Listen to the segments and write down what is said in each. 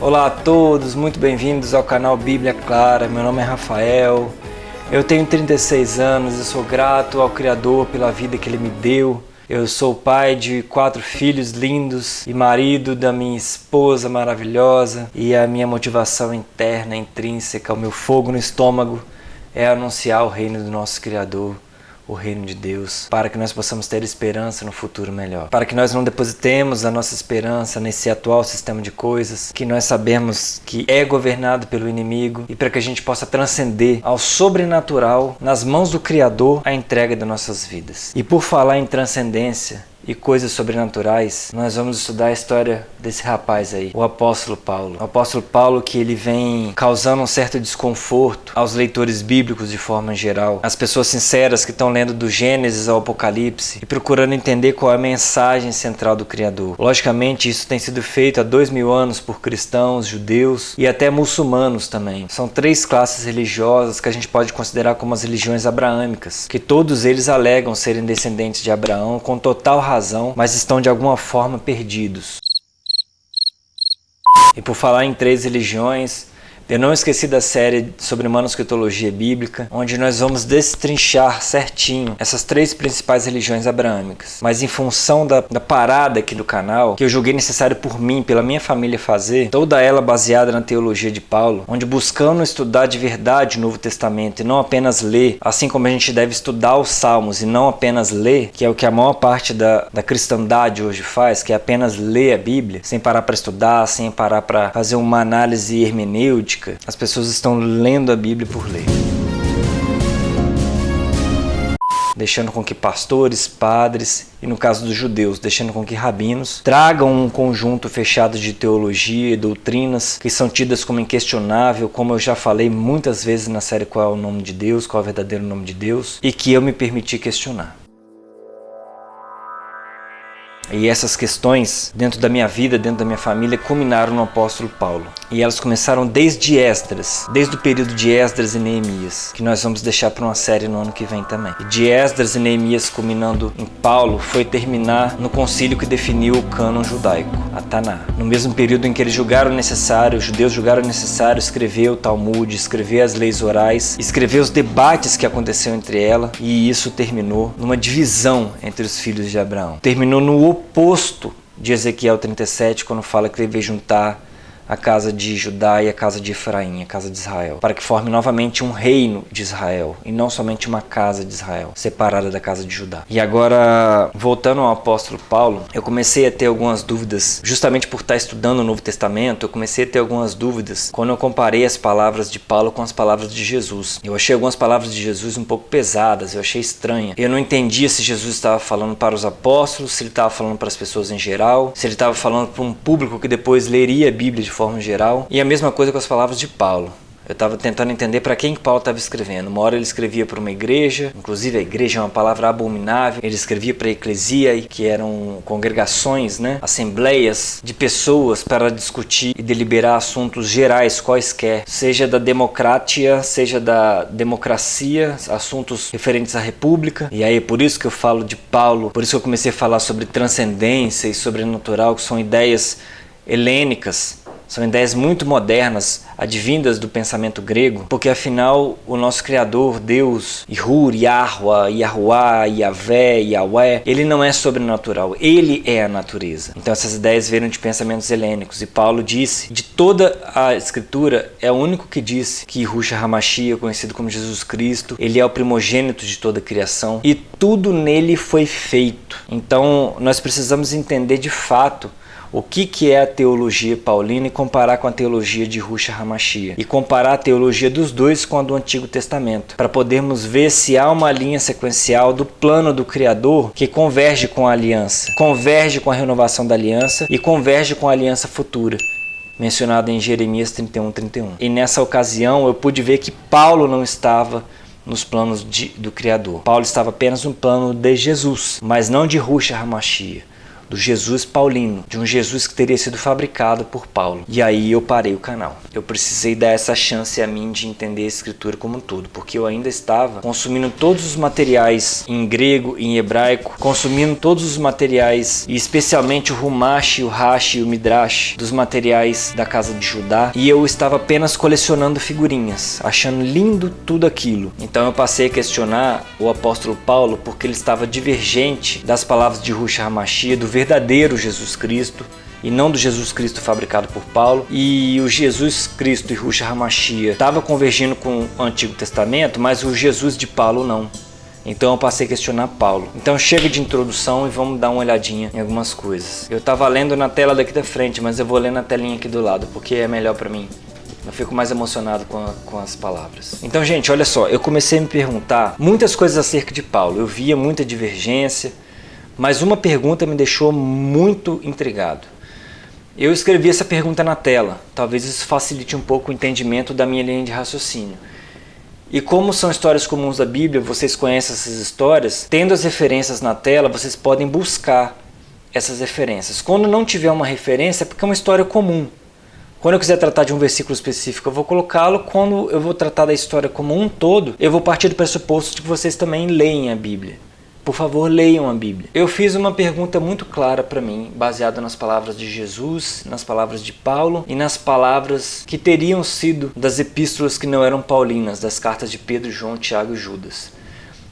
Olá a todos, muito bem-vindos ao canal Bíblia Clara. Meu nome é Rafael, eu tenho 36 anos e sou grato ao Criador pela vida que Ele me deu. Eu sou pai de 4 filhos lindos e marido da minha esposa maravilhosa, e a minha motivação interna, intrínseca, o meu fogo no estômago é anunciar o reino do nosso Criador, o reino de Deus, para que nós possamos ter esperança no futuro melhor, para que nós não depositemos a nossa esperança nesse atual sistema de coisas que nós sabemos que é governado pelo inimigo, e para que a gente possa transcender ao sobrenatural, nas mãos do Criador, a entrega das nossas vidas. E por falar em transcendência e coisas sobrenaturais, nós vamos estudar a história desse rapaz aí, o apóstolo Paulo. O apóstolo Paulo, que ele vem causando um certo desconforto aos leitores bíblicos de forma geral, as pessoas sinceras que estão lendo do Gênesis ao Apocalipse e procurando entender qual é a mensagem central do Criador. Logicamente, isso tem sido feito há 2000 anos por cristãos, judeus e até muçulmanos também. São 3 classes religiosas que a gente pode considerar como as religiões abraâmicas, que todos eles alegam serem descendentes de Abraão com total razão, mas estão de alguma forma perdidos. E por falar em 3 religiões, eu não esqueci da série sobre manuscritologia bíblica, onde nós vamos destrinchar certinho essas 3 principais religiões abraâmicas. Mas em função da parada aqui do canal, que eu julguei necessário por mim, pela minha família fazer, toda ela baseada na teologia de Paulo, onde buscando estudar de verdade o Novo Testamento e não apenas ler, assim como a gente deve estudar os Salmos e não apenas ler, que é o que a maior parte da cristandade hoje faz, que é apenas ler a Bíblia, sem parar para estudar, sem parar para fazer uma análise hermenêutica. As pessoas estão lendo a Bíblia por ler, deixando com que pastores, padres e, no caso dos judeus, deixando com que rabinos tragam um conjunto fechado de teologia e doutrinas que são tidas como inquestionável, como eu já falei muitas vezes na série Qual é o Nome de Deus, qual é o verdadeiro nome de Deus, e que eu me permiti questionar. E essas questões, dentro da minha vida, dentro da minha família, culminaram no apóstolo Paulo. E elas começaram desde Esdras, desde o período de Esdras e Neemias, que nós vamos deixar para uma série no ano que vem também. E de Esdras e Neemias, culminando em Paulo, foi terminar no concílio que definiu o cânon judaico, a Taná. No mesmo período em que eles julgaram necessário, os judeus julgaram necessário escrever o Talmud, escrever as leis orais, escrever os debates que aconteceram entre ela, e isso terminou numa divisão entre os filhos de Abraão. Terminou no oposto de Ezequiel 37, quando fala que ele veio juntar a casa de Judá e a casa de Efraim, a casa de Israel, para que forme novamente um reino de Israel, e não somente uma casa de Israel, separada da casa de Judá. E agora, voltando ao apóstolo Paulo, eu comecei a ter algumas dúvidas, justamente por estar estudando o Novo Testamento, eu comecei a ter algumas dúvidas quando eu comparei as palavras de Paulo com as palavras de Jesus. Eu achei algumas palavras de Jesus um pouco pesadas, eu achei estranha. Eu não entendia se Jesus estava falando para os apóstolos, se ele estava falando para as pessoas em geral, se ele estava falando para um público que depois leria a Bíblia de forma geral, e a mesma coisa com as palavras de Paulo. Eu estava tentando entender para quem que Paulo estava escrevendo. Uma hora ele escrevia para uma igreja, inclusive a igreja é uma palavra abominável. Ele escrevia para a eclesia, que eram congregações, assembleias de pessoas para discutir e deliberar assuntos gerais, quaisquer, seja da democracia, seja da democracia, assuntos referentes à república. E aí é por isso que eu falo de Paulo, por isso que eu comecei a falar sobre transcendência e sobrenatural, que são ideias helênicas. São ideias muito modernas, advindas do pensamento grego, porque afinal o nosso Criador, Deus, Yahur, Yahweh, Yahuwah, Yahvé, Yahweh, ele não é sobrenatural, ele é a natureza. Então essas ideias vieram de pensamentos helênicos, e Paulo disse, de toda a escritura, é o único que disse que Yahushua HaMashiach, conhecido como Jesus Cristo, ele é o primogênito de toda a criação, e tudo nele foi feito. Então nós precisamos entender de fato o que é a teologia paulina e comparar com a teologia de Yahushua HaMashiach. E comparar a teologia dos dois com a do Antigo Testamento, para podermos ver se há uma linha sequencial do plano do Criador que converge com a aliança, converge com a renovação da aliança e converge com a aliança futura, mencionada em Jeremias 31:31. E nessa ocasião eu pude ver que Paulo não estava nos planos do Criador. Paulo estava apenas no plano de Jesus, mas não de Yahushua HaMashiach, do Jesus paulino, de um Jesus que teria sido fabricado por Paulo. E aí eu parei o canal. Eu precisei dar essa chance a mim de entender a escritura como um todo, porque eu ainda estava consumindo todos os materiais em grego e em hebraico, consumindo todos os materiais, e especialmente o Rumash, o Rashi e o Midrash, dos materiais da casa de Judá, e eu estava apenas colecionando figurinhas, achando lindo tudo aquilo. Então eu passei a questionar o apóstolo Paulo porque ele estava divergente das palavras de Yahushua HaMashiach, do verdadeiro Jesus Cristo, e não do Jesus Cristo fabricado por Paulo. E o Jesus Cristo e Yahushua HaMashiach estava convergindo com o Antigo Testamento, mas o Jesus de Paulo não. Então eu passei a questionar Paulo. Então chega de introdução e vamos dar uma olhadinha em algumas coisas. Eu estava lendo na tela daqui da frente, mas eu vou ler na telinha aqui do lado, porque é melhor para mim. Eu fico mais emocionado com as palavras. Então, gente, olha só, eu comecei a me perguntar muitas coisas acerca de Paulo. Eu via muita divergência, mas uma pergunta me deixou muito intrigado. Eu escrevi essa pergunta na tela. Talvez isso facilite um pouco o entendimento da minha linha de raciocínio. E como são histórias comuns da Bíblia, vocês conhecem essas histórias, tendo as referências na tela, vocês podem buscar essas referências. Quando não tiver uma referência, é porque é uma história comum. Quando eu quiser tratar de um versículo específico, eu vou colocá-lo. Quando eu vou tratar da história como um todo, eu vou partir do pressuposto de que vocês também leem a Bíblia. Por favor, leiam a Bíblia. Eu fiz uma pergunta muito clara para mim, baseada nas palavras de Jesus, nas palavras de Paulo e nas palavras que teriam sido das epístolas que não eram paulinas, das cartas de Pedro, João, Tiago e Judas.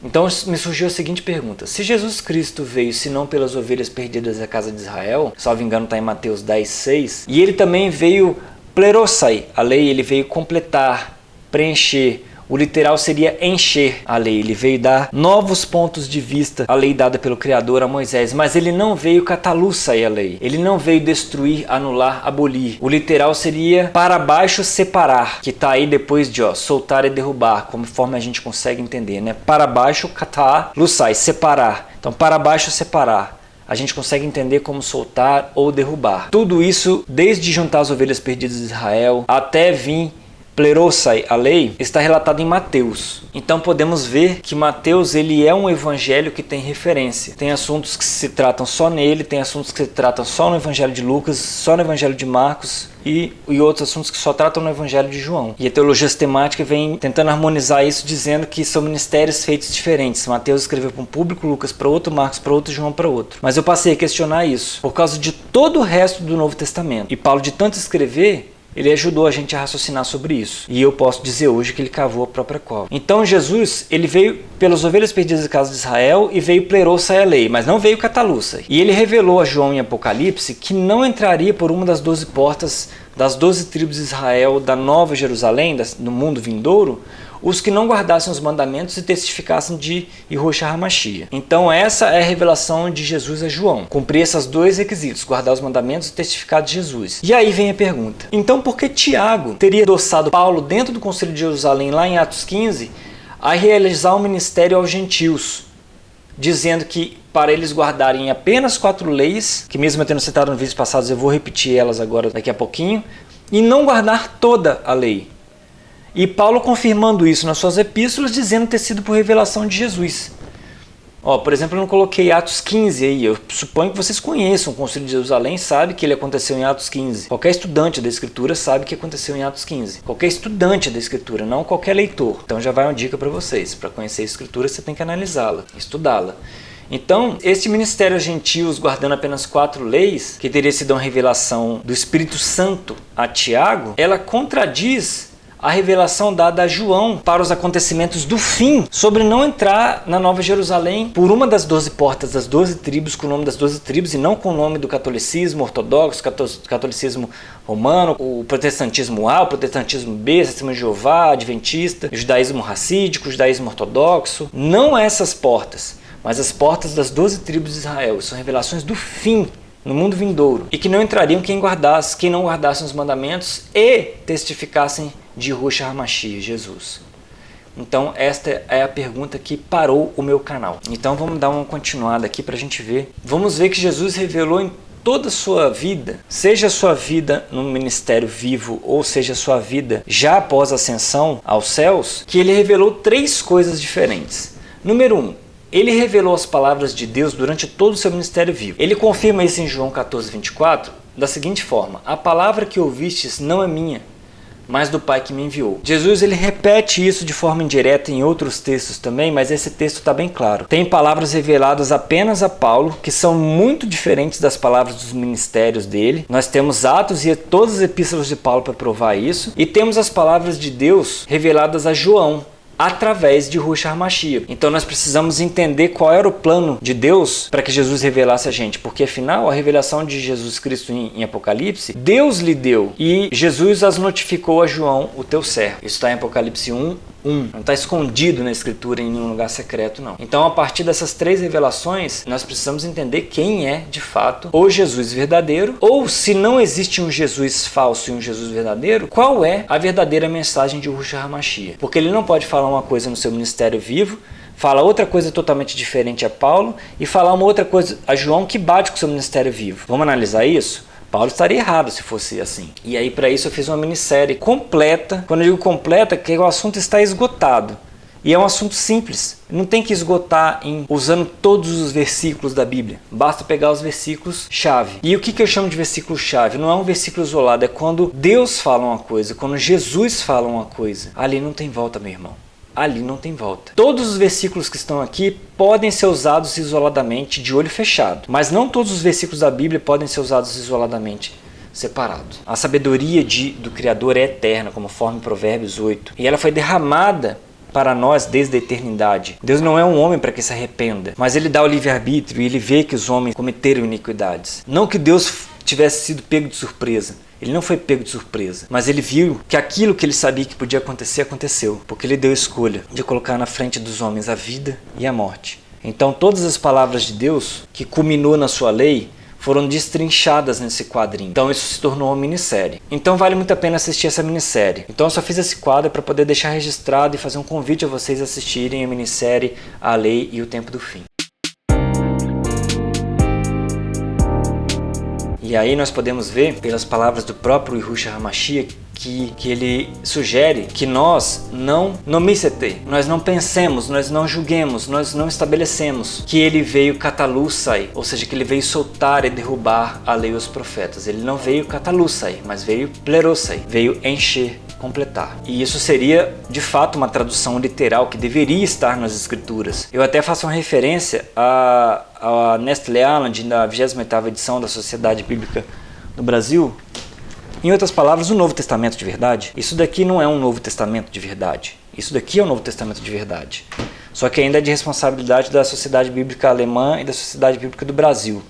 Então me surgiu a seguinte pergunta: se Jesus Cristo veio senão pelas ovelhas perdidas da casa de Israel, salvo engano está em Mateus 10:6, e ele também veio plerosai, a lei, ele veio completar, preencher. O literal seria encher a lei. Ele veio dar novos pontos de vista à lei dada pelo Criador a Moisés. Mas ele não veio cataluçai a lei. Ele não veio destruir, anular, abolir. O literal seria para baixo separar, que está aí depois de soltar e derrubar, conforme a gente consegue entender, né? Para baixo, cataluçai, separar. Então, para baixo, separar. A gente consegue entender como soltar ou derrubar. Tudo isso, desde juntar as ovelhas perdidas de Israel até vir plerosai, a lei, está relatado em Mateus. Então podemos ver que Mateus ele é um evangelho que tem referência. Tem assuntos que se tratam só nele, tem assuntos que se tratam só no evangelho de Lucas, só no evangelho de Marcos e outros assuntos que só tratam no evangelho de João. E a teologia sistemática vem tentando harmonizar isso, dizendo que são ministérios feitos diferentes. Mateus escreveu para um público, Lucas para outro, Marcos para outro, João para outro. Mas eu passei a questionar isso por causa de todo o resto do Novo Testamento. E Paulo, de tanto escrever, ele ajudou a gente a raciocinar sobre isso. E eu posso dizer hoje que ele cavou a própria cova. Então Jesus, ele veio pelas ovelhas perdidas da casa de Israel e veio plerosai a lei, mas não veio cataluçai. E ele revelou a João em Apocalipse que não entraria por uma das 12 portas das 12 tribos de Israel da Nova Jerusalém, no mundo vindouro, os que não guardassem os mandamentos e testificassem de Yahushua HaMashiach. Então essa é a revelação de Jesus a João. Cumprir esses dois requisitos, guardar os mandamentos e testificar de Jesus. E aí vem a pergunta: então por que Tiago teria adoçado Paulo dentro do Concílio de Jerusalém, lá em Atos 15, a realizar um ministério aos gentios, dizendo que para eles guardarem apenas 4 leis, que mesmo eu tendo citado nos vídeos passados, eu vou repetir elas agora daqui a pouquinho, e não guardar toda a lei? E Paulo confirmando isso nas suas epístolas, dizendo ter sido por revelação de Jesus. Por exemplo, eu não coloquei Atos 15 aí. Eu suponho que vocês conheçam o Concílio de Jerusalém, sabe que ele aconteceu em Atos 15. Qualquer estudante da Escritura sabe que aconteceu em Atos 15. Qualquer estudante da Escritura, não qualquer leitor. Então já vai uma dica para vocês. Para conhecer a Escritura, você tem que analisá-la, estudá-la. Então, este ministério aos gentios, guardando apenas 4 leis, que teria sido uma revelação do Espírito Santo a Tiago, ela contradiz a revelação dada a João para os acontecimentos do fim, sobre não entrar na Nova Jerusalém por uma das 12 portas das 12 tribos, com o nome das 12 tribos, e não com o nome do catolicismo ortodoxo, catolicismo romano, o protestantismo A, o protestantismo B, Testemunho de Jeová, adventista, o judaísmo racídico, o judaísmo ortodoxo. Não essas portas, mas as portas das 12 tribos de Israel. São revelações do fim, no mundo vindouro, e que não entrariam quem não guardassem os mandamentos e testificassem de Yahushua HaMashiach, Jesus. Então esta é a pergunta que parou o meu canal. Então vamos dar uma continuada aqui para a gente ver. Vamos ver que Jesus revelou em toda a sua vida, seja a sua vida no ministério vivo ou seja a sua vida já após a ascensão aos céus, que ele revelou 3 coisas diferentes. Número 1, Ele revelou as palavras de Deus durante todo o seu ministério vivo. Ele confirma isso em João 14:24 da seguinte forma: a palavra que ouvistes não é minha, mas do Pai que me enviou. Jesus ele repete isso de forma indireta em outros textos também, mas esse texto está bem claro. Tem palavras reveladas apenas a Paulo, que são muito diferentes das palavras dos ministérios dele. Nós temos Atos e todas as epístolas de Paulo para provar isso. E temos as palavras de Deus reveladas a João, através de Ruach HaMashiach. Então nós precisamos entender qual era o plano de Deus para que Jesus revelasse a gente, porque afinal a revelação de Jesus Cristo em Apocalipse, Deus lhe deu e Jesus as notificou a João, o teu servo. Isso está em Apocalipse 1:1. Não está escondido na escritura em nenhum lugar secreto, não. Então, a partir dessas 3 revelações, nós precisamos entender quem é, de fato, o Jesus verdadeiro, ou se não existe um Jesus falso e um Jesus verdadeiro, qual é a verdadeira mensagem de Ruach HaMashiach. Porque ele não pode falar uma coisa no seu ministério vivo, fala outra coisa totalmente diferente a Paulo e falar uma outra coisa a João que bate com o seu ministério vivo. Vamos analisar isso? Paulo estaria errado se fosse assim. E aí para isso eu fiz uma minissérie completa. Quando eu digo completa, é que o assunto está esgotado. E é um assunto simples. Não tem que esgotar usando todos os versículos da Bíblia. Basta pegar os versículos-chave. E o que eu chamo de versículo-chave? Não é um versículo isolado. É quando Deus fala uma coisa, quando Jesus fala uma coisa. Ali não tem volta, meu irmão. Ali não tem volta. Todos os versículos que estão aqui podem ser usados isoladamente, de olho fechado. Mas não todos os versículos da Bíblia podem ser usados isoladamente, separados. A sabedoria do Criador é eterna, conforme Provérbios 8. E ela foi derramada para nós desde a eternidade. Deus não é um homem para que se arrependa, mas ele dá o livre-arbítrio e ele vê que os homens cometeram iniquidades. Não que Deus tivesse sido pego de surpresa. Ele não foi pego de surpresa, mas ele viu que aquilo que ele sabia que podia acontecer, aconteceu. Porque ele deu a escolha de colocar na frente dos homens a vida e a morte. Então todas as palavras de Deus, que culminou na sua lei, foram destrinchadas nesse quadrinho. Então isso se tornou uma minissérie. Então vale muito a pena assistir essa minissérie. Então eu só fiz esse quadro para poder deixar registrado e fazer um convite a vocês assistirem a minissérie A Lei e o Tempo do Fim. E aí nós podemos ver, pelas palavras do próprio Ruach HaMashiach, que ele sugere que nós não nomicete, nós não pensemos, nós não julguemos, nós não estabelecemos que ele veio catalussai, ou seja, que ele veio soltar e derrubar a lei e os profetas. Ele não veio catalussai, mas veio plerosai, veio encher, completar. E isso seria, de fato, uma tradução literal que deveria estar nas escrituras. Eu até faço uma referência a Nestle Aland, na 28ª edição da Sociedade Bíblica do Brasil. Em outras palavras, o Novo Testamento de verdade. Isso daqui não é um Novo Testamento de verdade. Isso daqui é o Novo Testamento de verdade. Só que ainda é de responsabilidade da Sociedade Bíblica Alemã e da Sociedade Bíblica do Brasil,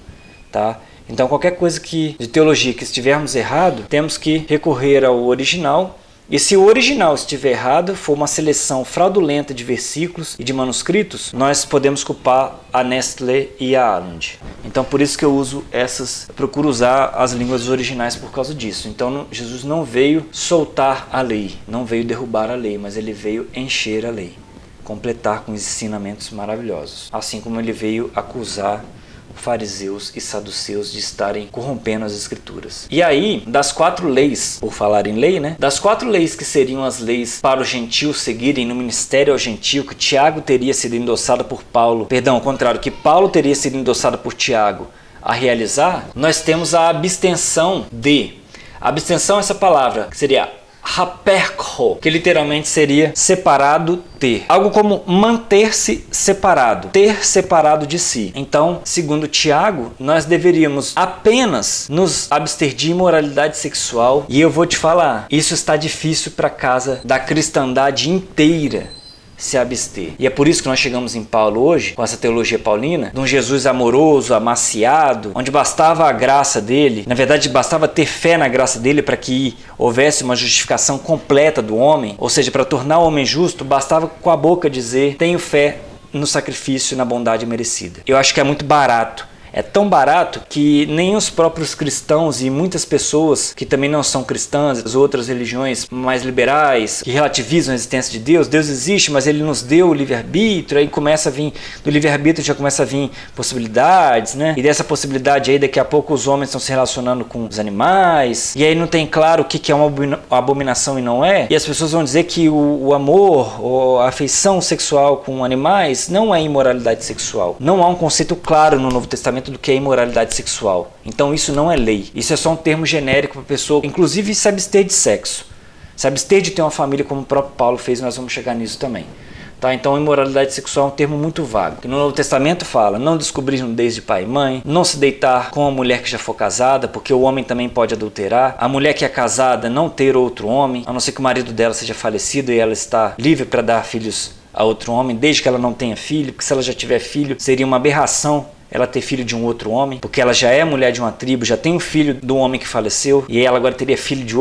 tá? Então qualquer coisa de teologia que estivermos errado, temos que recorrer ao original. E se o original estiver errado, for uma seleção fraudulenta de versículos e de manuscritos, nós podemos culpar a Nestlé e a Aland. Então por isso que eu procuro usar as línguas originais por causa disso. Então Jesus não veio soltar a lei, não veio derrubar a lei, mas ele veio encher a lei, completar com os ensinamentos maravilhosos. Assim como ele veio acusar fariseus e saduceus de estarem corrompendo as escrituras. E aí, das 4 leis, por falar em lei, né? Das 4 leis que seriam as leis para os gentios seguirem no ministério ao gentio, que Tiago teria sido endossado por Paulo, perdão, ao contrário, que Paulo teria sido endossado por Tiago a realizar, nós temos a abstenção de. Abstenção é essa palavra, que seria hapercho, que literalmente seria separado, ter. Algo como manter-se separado, ter separado de si. Então, segundo Tiago, nós deveríamos apenas nos abster de imoralidade sexual. E eu vou te falar, isso está difícil para a casa da cristandade inteira se abster. E é por isso que nós chegamos em Paulo hoje, com essa teologia paulina, de um Jesus amoroso, amaciado, onde bastava a graça dele, na verdade bastava ter fé na graça dele para que houvesse uma justificação completa do homem, ou seja, para tornar o homem justo, bastava com a boca dizer, tenho fé no sacrifício e na bondade merecida. Eu acho que é muito barato, é tão barato que nem os próprios cristãos e muitas pessoas que também não são cristãs, as outras religiões mais liberais, que relativizam a existência de Deus, Deus existe, mas ele nos deu o livre-arbítrio, aí começa a vir, do livre-arbítrio já começa a vir possibilidades, né? E dessa possibilidade aí, daqui a pouco os homens estão se relacionando com os animais, e aí não tem claro o que é uma abominação e não é, e as pessoas vão dizer que o amor ou a afeição sexual com animais não é imoralidade sexual. Não há um conceito claro no Novo Testamento do que é imoralidade sexual. Então isso não é lei. Isso é só um termo genérico para a pessoa, inclusive, se abster de sexo. Se abster de ter uma família, como o próprio Paulo fez, nós vamos chegar nisso também. Tá? Então, imoralidade sexual é um termo muito vago. No Novo Testamento fala não descobrir nudez de pai e mãe, não se deitar com a mulher que já for casada, porque o homem também pode adulterar. A mulher que é casada não ter outro homem, a não ser que o marido dela seja falecido e ela está livre para dar filhos a outro homem, desde que ela não tenha filho, porque se ela já tiver filho, seria uma aberração ela ter filho de um outro homem, porque ela já é mulher de uma tribo, já tem um filho do homem que faleceu, e ela agora teria filho de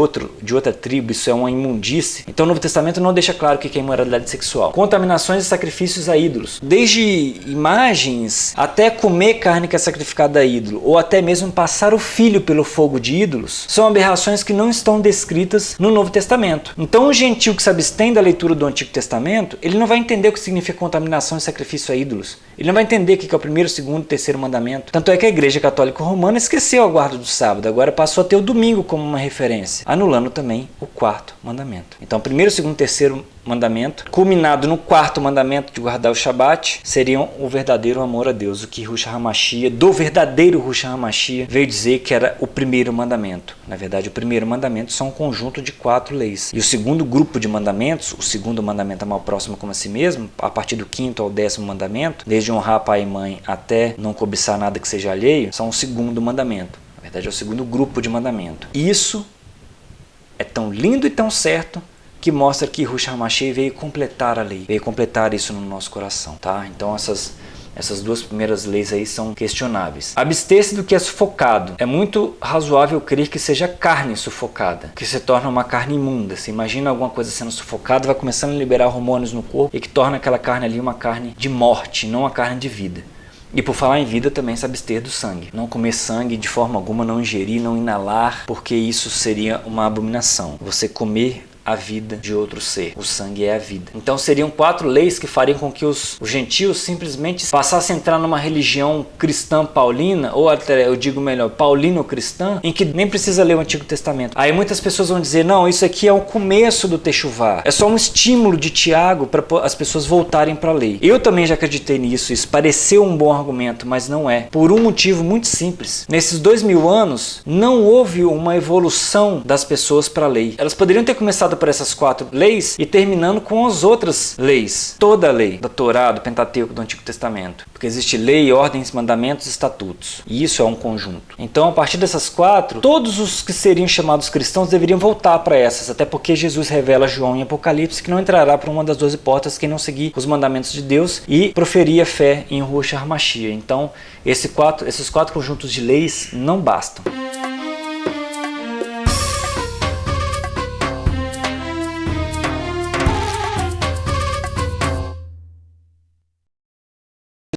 outra tribo, isso é uma imundície. Então o Novo Testamento não deixa claro o que é imoralidade sexual. Contaminações e sacrifícios a ídolos, desde imagens até comer carne que é sacrificada a ídolo, ou até mesmo passar o filho pelo fogo de ídolos, são aberrações que não estão descritas no Novo Testamento. Então o gentil que se abstém da leitura do Antigo Testamento, ele não vai entender o que significa contaminação e sacrifício a ídolos. Ele não vai entender o que é o primeiro, segundo, terceiro mandamento. Tanto é que a Igreja Católica Romana esqueceu a guarda do sábado, agora passou a ter o domingo como uma referência, anulando também o quarto mandamento. Então, primeiro, segundo, terceiro mandamento, culminado no quarto mandamento de guardar o Shabat, seriam o verdadeiro amor a Deus, o que Yahushua HaMashiach, do verdadeiro Yahushua HaMashiach, veio dizer que era o primeiro mandamento. Na verdade, o primeiro mandamento são um conjunto de 4 leis. E o segundo grupo de mandamentos, o segundo mandamento, amar o próximo como a si mesmo, a partir do 5º ao 10º mandamento, desde honrar pai e mãe até não cobiçar nada que seja alheio, são o segundo mandamento. Na verdade, é o segundo grupo de mandamento. Isso é tão lindo e tão certo que mostra que Yahushua HaMashiach veio completar a lei, veio completar isso no nosso coração, tá? Então essas 2 primeiras leis aí são questionáveis. Abster-se do que é sufocado. É muito razoável crer que seja carne sufocada, que se torna uma carne imunda. Você imagina alguma coisa sendo sufocada, vai começando a liberar hormônios no corpo e que torna aquela carne ali uma carne de morte, não uma carne de vida. E por falar em vida, também se abster do sangue. Não comer sangue de forma alguma, não ingerir, não inalar, porque isso seria uma abominação. Você comer a vida de outro ser. O sangue é a vida. Então seriam 4 leis que fariam com que os gentios simplesmente passassem a entrar numa religião cristã paulina, ou até, eu digo melhor, paulino-cristã, em que nem precisa ler o Antigo Testamento. Aí muitas pessoas vão dizer, não, isso aqui é o começo do Techuvá. É só um estímulo de Tiago para as pessoas voltarem para a lei. Eu também já acreditei nisso, isso pareceu um bom argumento, mas não é. Por um motivo muito simples. Nesses 2000 anos, não houve uma evolução das pessoas para a lei. Elas poderiam ter começado por essas 4 leis e terminando com as outras leis. Toda a lei da Torá, do Pentateuco, do Antigo Testamento. Porque existe lei, ordens, mandamentos e estatutos. E isso é um conjunto. Então, a partir dessas 4, todos os que seriam chamados cristãos deveriam voltar para essas. Até porque Jesus revela a João em Apocalipse que não entrará por uma das 12 portas quem não seguir os mandamentos de Deus e proferir a fé em Yahushua HaMashiach. Então, esses 4 conjuntos de leis não bastam.